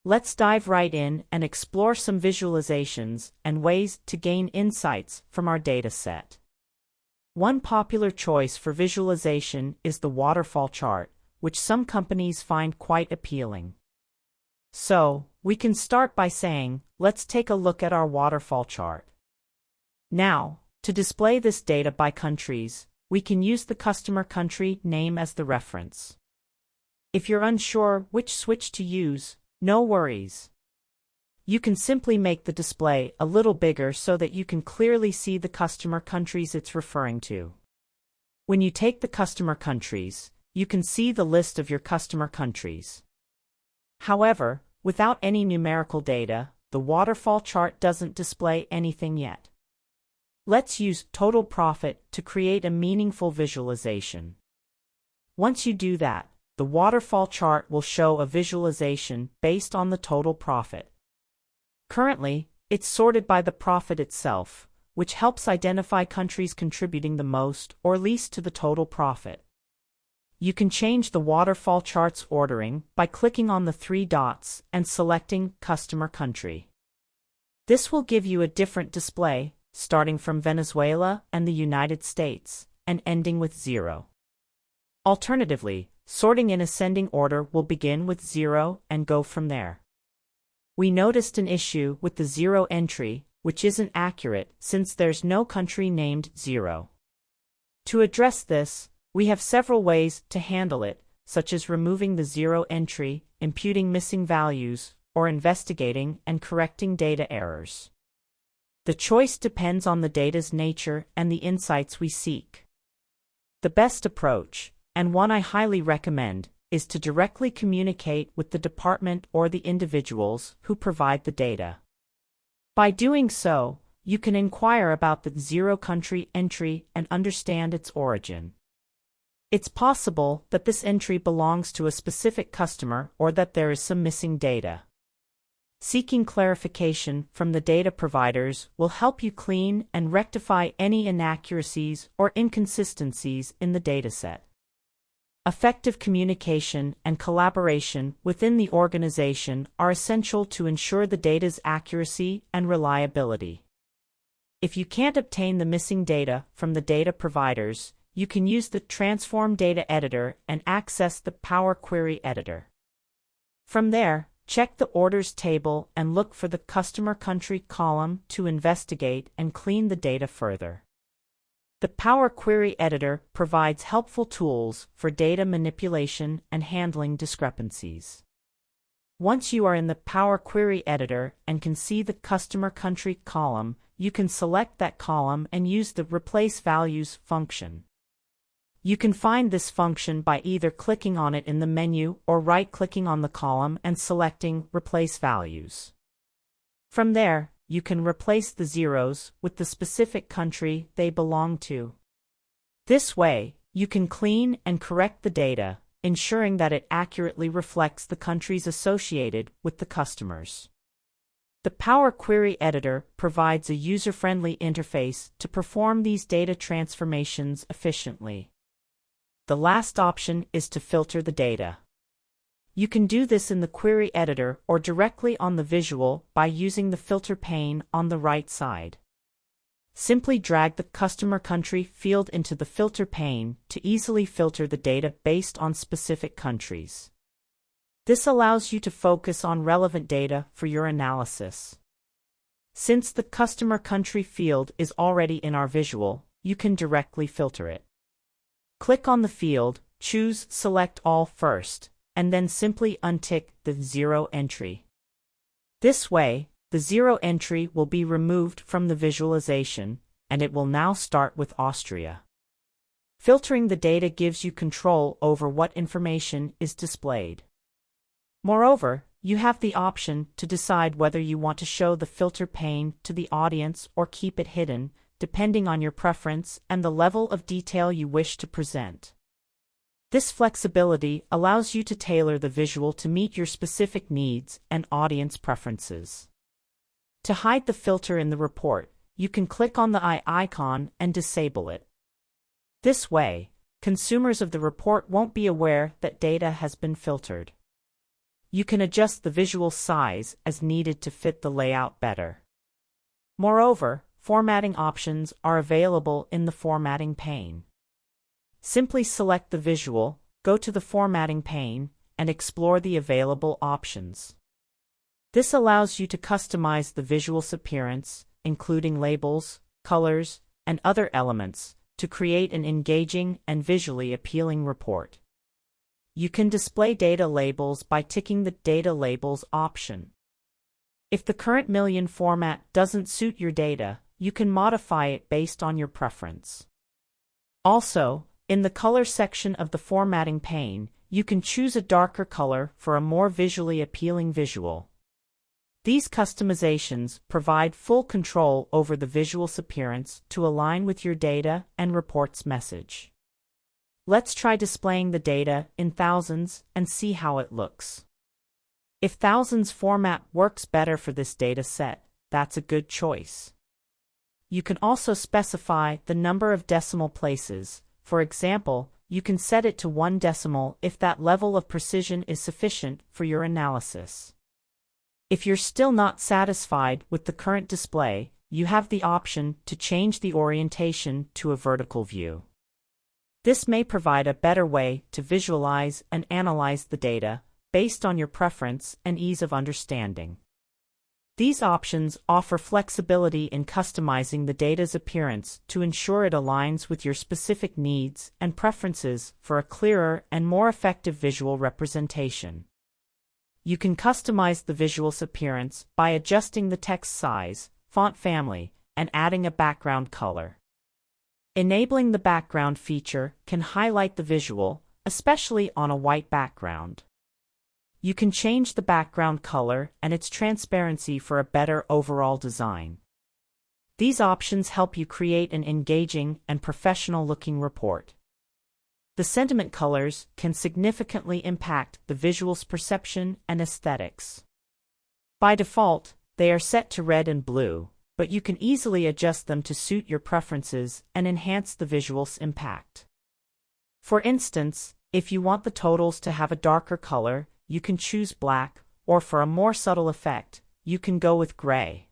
let's dive right in and explore some visualizations and ways to gain insights from our data set. One popular choice for visualization is the waterfall chart, which some companies find quite appealing. So, we can start by saying, let's take a look at our waterfall chart. Now, to display this data by countries, we can use the customer country name as the reference. If you're unsure which switch to use, no worries. You can simply make the display a little bigger so that you can clearly see the customer countries it's referring to. When you take the customer countries, you can see the list of your customer countries. However, without any numerical data, the waterfall chart doesn't display anything yet. Let's use total profit to create a meaningful visualization. Once you do that, the waterfall chart will show a visualization based on the total profit. Currently, it's sorted by the profit itself, which helps identify countries contributing the most or least to the total profit. You can change the waterfall chart's ordering by clicking on the three dots and selecting Customer Country. This will give you a different display, starting from Venezuela and the United States, and ending with 0. Alternatively, sorting in ascending order will begin with 0 and go from there. We noticed an issue with the 0 entry, which isn't accurate since there's no country named 0. To address this, we have several ways to handle it, such as removing the 0 entry, imputing missing values, or investigating and correcting data errors. The choice depends on the data's nature and the insights we seek. The best approach, and one I highly recommend, is to directly communicate with the department or the individuals who provide the data. By doing so, you can inquire about the 0 country entry and understand its origin. It's possible that this entry belongs to a specific customer or that there is some missing data. Seeking clarification from the data providers will help you clean and rectify any inaccuracies or inconsistencies in the dataset. Effective communication and collaboration within the organization are essential to ensure the data's accuracy and reliability. If you can't obtain the missing data from the data providers, you can use the Transform Data Editor and access the Power Query Editor. From there, check the orders table and look for the customer country column to investigate and clean the data further. The Power Query Editor provides helpful tools for data manipulation and handling discrepancies. Once you are in the Power Query Editor and can see the customer country column, you can select that column and use the Replace Values function. You can find this function by either clicking on it in the menu or right-clicking on the column and selecting Replace Values. From there, you can replace the zeros with the specific country they belong to. This way, you can clean and correct the data, ensuring that it accurately reflects the countries associated with the customers. The Power Query Editor provides a user-friendly interface to perform these data transformations efficiently. The last option is to filter the data. You can do this in the Query Editor or directly on the visual by using the filter pane on the right side. Simply drag the customer country field into the filter pane to easily filter the data based on specific countries. This allows you to focus on relevant data for your analysis. Since the customer country field is already in our visual, you can directly filter it. Click on the field, choose Select All first, and then simply untick the 0 entry. This way, the 0 entry will be removed from the visualization, and it will now start with Austria. Filtering the data gives you control over what information is displayed. Moreover, you have the option to decide whether you want to show the filter pane to the audience or keep it hidden, depending on your preference and the level of detail you wish to present. This flexibility allows you to tailor the visual to meet your specific needs and audience preferences. To hide the filter in the report, you can click on the eye icon and disable it. This way, consumers of the report won't be aware that data has been filtered. you can adjust the visual size as needed to fit the layout better. Moreover, formatting options are available in the formatting pane. Simply select the visual, go to the formatting pane, and explore the available options. This allows you to customize the visual's appearance, including labels, colors, and other elements, to create an engaging and visually appealing report. You can display data labels by ticking the Data Labels option. If the current Million format doesn't suit your data, you can modify it based on your preference. Also, in the Color section of the formatting pane, you can choose a darker color for a more visually appealing visual. These customizations provide full control over the visual's appearance to align with your data and report's message. Let's try displaying the data in thousands and see how it looks. If thousands format works better for this data set, that's a good choice. You can also specify the number of decimal places. For example, you can set it to 1 decimal if that level of precision is sufficient for your analysis. If you're still not satisfied with the current display, you have the option to change the orientation to a vertical view. This may provide a better way to visualize and analyze the data, based on your preference and ease of understanding. These options offer flexibility in customizing the data's appearance to ensure it aligns with your specific needs and preferences for a clearer and more effective visual representation. You can customize the visual's appearance by adjusting the text size, font family, and adding a background color. Enabling the background feature can highlight the visual, especially on a white background. You can change the background color and its transparency for a better overall design. These options help you create an engaging and professional-looking report. The sentiment colors can significantly impact the visual's perception and aesthetics. By default, they are set to red and blue, but you can easily adjust them to suit your preferences and enhance the visual's impact. For instance, if you want the totals to have a darker color, you can choose black, or for a more subtle effect, you can go with gray.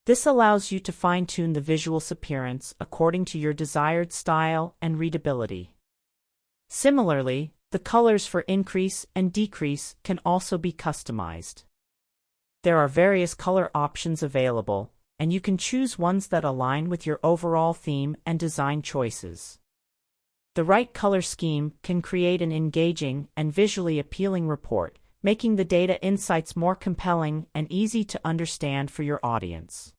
This allows you to fine-tune the visual's appearance according to your desired style and readability. Similarly, the colors for increase and decrease can also be customized. There are various color options available, and you can choose ones that align with your overall theme and design choices. The right color scheme can create an engaging and visually appealing report, making the data insights more compelling and easy to understand for your audience.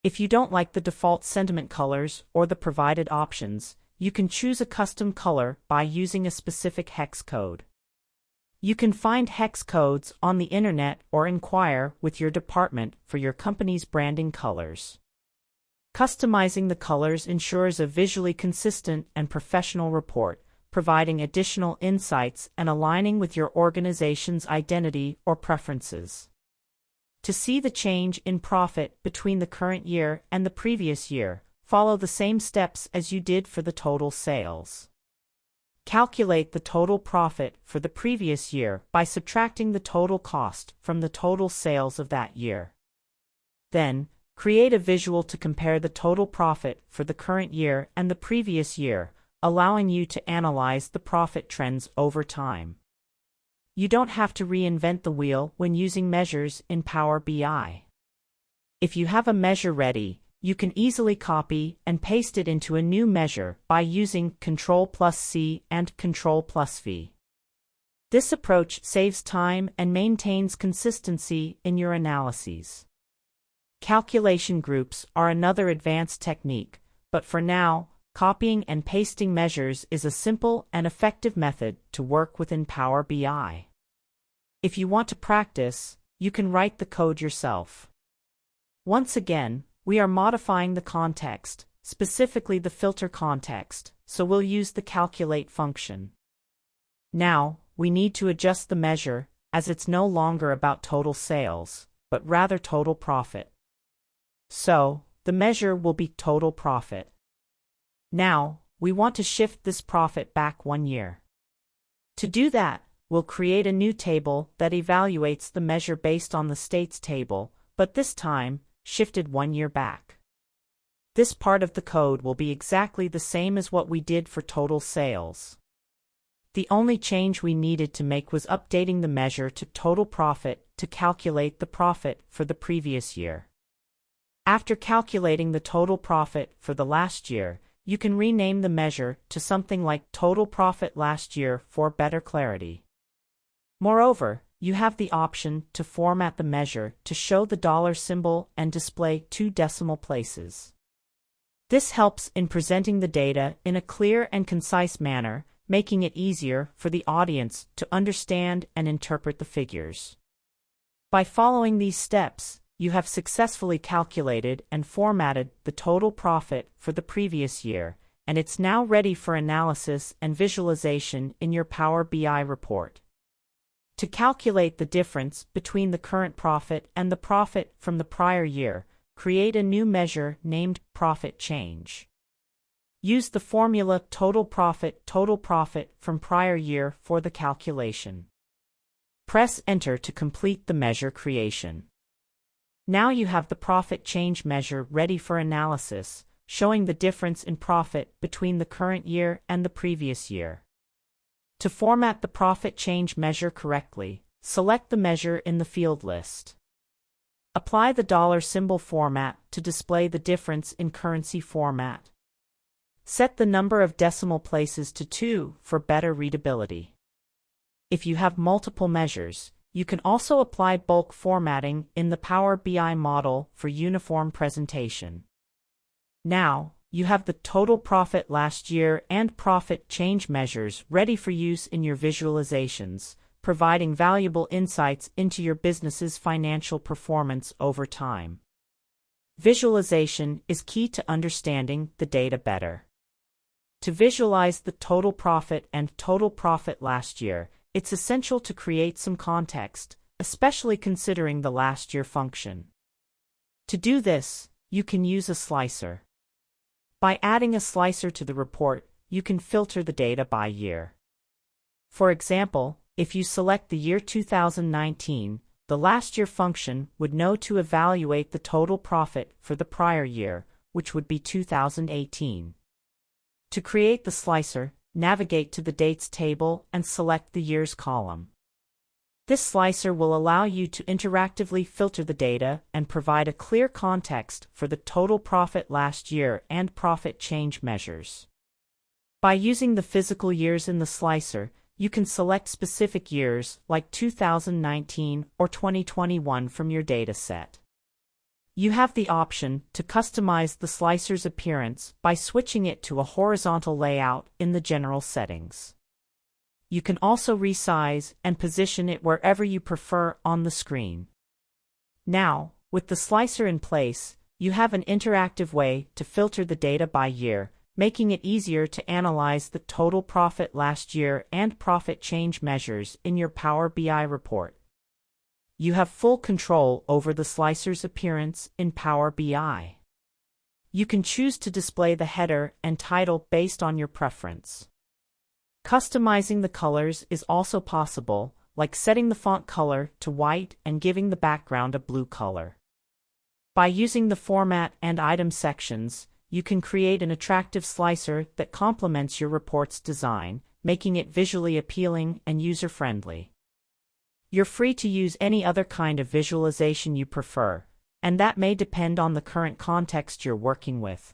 If you don't like the default sentiment colors or the provided options, you can choose a custom color by using a specific hex code. You can find hex codes on the internet or inquire with your department for your company's branding colors. Customizing the colors ensures a visually consistent and professional report, providing additional insights and aligning with your organization's identity or preferences. To see the change in profit between the current year and the previous year, follow the same steps as you did for the total sales. Calculate the total profit for the previous year by subtracting the total cost from the total sales of that year. Then, create a visual to compare the total profit for the current year and the previous year, allowing you to analyze the profit trends over time. You don't have to reinvent the wheel when using measures in Power BI. If you have a measure ready, you can easily copy and paste it into a new measure by using Ctrl+C and Ctrl+V. This approach saves time and maintains consistency in your analyses. Calculation groups are another advanced technique, but for now, copying and pasting measures is a simple and effective method to work within Power BI. If you want to practice, you can write the code yourself. Once again, we are modifying the context, specifically the filter context, so we'll use the calculate function. Now, we need to adjust the measure, as it's no longer about total sales, but rather total profit. So, the measure will be total profit. Now, we want to shift this profit back 1 year. To do that, we'll create a new table that evaluates the measure based on the state's table, but this time, shifted 1 year back. This part of the code will be exactly the same as what we did for total sales. The only change we needed to make was updating the measure to total profit to calculate the profit for the previous year. After calculating the total profit for the last year, you can rename the measure to something like total profit last year for better clarity. Moreover, you have the option to format the measure to show the dollar symbol and display 2 decimal places. This helps in presenting the data in a clear and concise manner, making it easier for the audience to understand and interpret the figures. By following these steps, you have successfully calculated and formatted the total profit for the previous year, and it's now ready for analysis and visualization in your Power BI report. To calculate the difference between the current profit and the profit from the prior year, create a new measure named Profit Change. Use the formula total profit from prior year for the calculation. Press Enter to complete the measure creation. Now you have the profit change measure ready for analysis, showing the difference in profit between the current year and the previous year. To format the profit change measure correctly, select the measure in the field list. Apply the dollar symbol format to display the difference in currency format. Set the number of decimal places to 2 for better readability. If you have multiple measures, you can also apply bulk formatting in the Power BI model for uniform presentation. Now, you have the total profit last year and profit change measures ready for use in your visualizations, providing valuable insights into your business's financial performance over time. Visualization is key to understanding the data better. To visualize the total profit and total profit last year, it's essential to create some context, especially considering the last year function. To do this, you can use a slicer. By adding a slicer to the report, you can filter the data by year. For example, if you select the year 2019, the last year function would know to evaluate the total profit for the prior year, which would be 2018. To create the slicer, navigate to the Dates table and select the Years column. This slicer will allow you to interactively filter the data and provide a clear context for the total profit last year and profit change measures. By using the physical years in the slicer, you can select specific years like 2019 or 2021 from your data set. You have the option to customize the slicer's appearance by switching it to a horizontal layout in the general settings. You can also resize and position it wherever you prefer on the screen. Now, with the slicer in place, you have an interactive way to filter the data by year, making it easier to analyze the total profit last year and profit change measures in your Power BI report. You have full control over the slicer's appearance in Power BI. You can choose to display the header and title based on your preference. Customizing the colors is also possible, like setting the font color to white and giving the background a blue color. By using the Format and Item sections, you can create an attractive slicer that complements your report's design, making it visually appealing and user-friendly. You're free to use any other kind of visualization you prefer, and that may depend on the current context you're working with.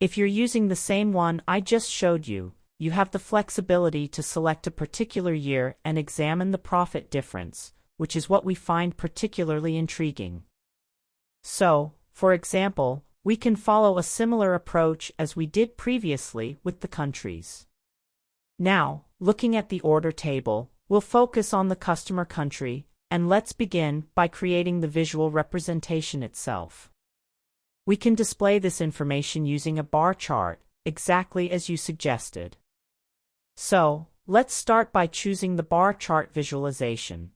If you're using the same one I just showed you, you have the flexibility to select a particular year and examine the profit difference, which is what we find particularly intriguing. So, for example, we can follow a similar approach as we did previously with the countries. Now, looking at the order table, we'll focus on the customer country, and let's begin by creating the visual representation itself. We can display this information using a bar chart, exactly as you suggested. So, let's start by choosing the bar chart visualization.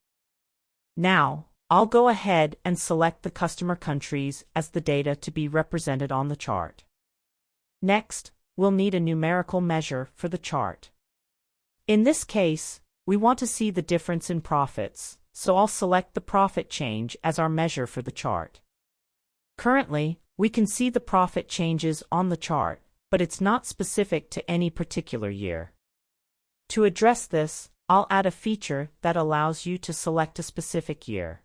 Now, I'll go ahead and select the customer countries as the data to be represented on the chart. Next, we'll need a numerical measure for the chart. In this case, We want to see the difference in profits, so I'll select the profit change as our measure for the chart. Currently, we can see the profit changes on the chart, but it's not specific to any particular year. To address this, I'll add a feature that allows you to select a specific year.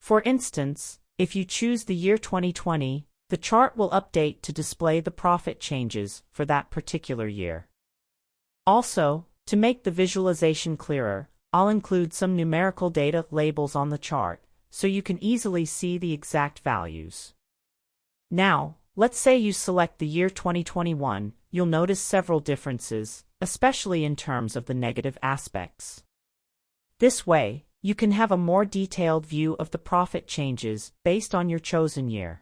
For instance, if you choose the year 2020, the chart will update to display the profit changes for that particular year. Also, to make the visualization clearer, I'll include some numerical data labels on the chart, so you can easily see the exact values. Now, let's say you select the year 2021, you'll notice several differences, especially in terms of the negative aspects. This way, you can have a more detailed view of the profit changes based on your chosen year.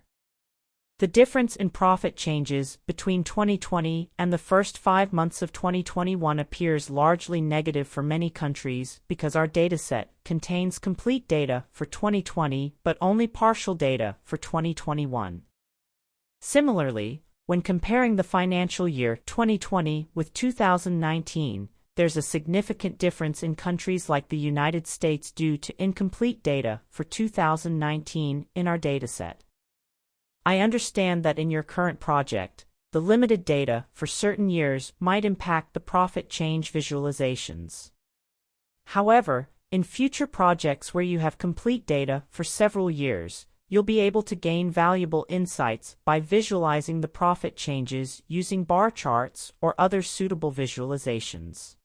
The difference in profit changes between 2020 and the first 5 months of 2021 appears largely negative for many countries because our dataset contains complete data for 2020 but only partial data for 2021. Similarly, when comparing the financial year 2020 with 2019, there's a significant difference in countries like the United States due to incomplete data for 2019 in our dataset. I understand that in your current project, the limited data for certain years might impact the profit change visualizations. However, in future projects where you have complete data for several years, you'll be able to gain valuable insights by visualizing the profit changes using bar charts or other suitable visualizations.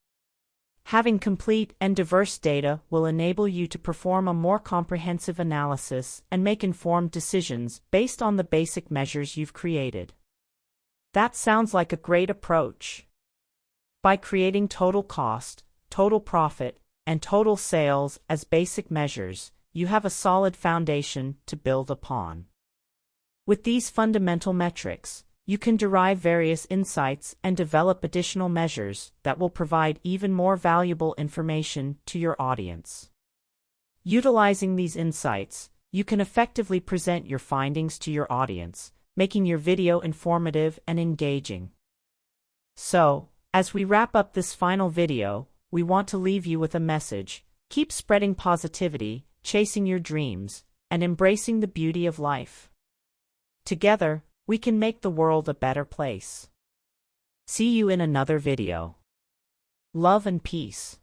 Having complete and diverse data will enable you to perform a more comprehensive analysis and make informed decisions based on the basic measures you've created. That sounds like a great approach. By creating total cost, total profit, and total sales as basic measures, you have a solid foundation to build upon. With these fundamental metrics, you can derive various insights and develop additional measures that will provide even more valuable information to your audience. Utilizing these insights, you can effectively present your findings to your audience, making your video informative and engaging. So, as we wrap up this final video, we want to leave you with a message: keep spreading positivity, chasing your dreams, and embracing the beauty of life. Together, we can make the world a better place. See you in another video. Love and peace.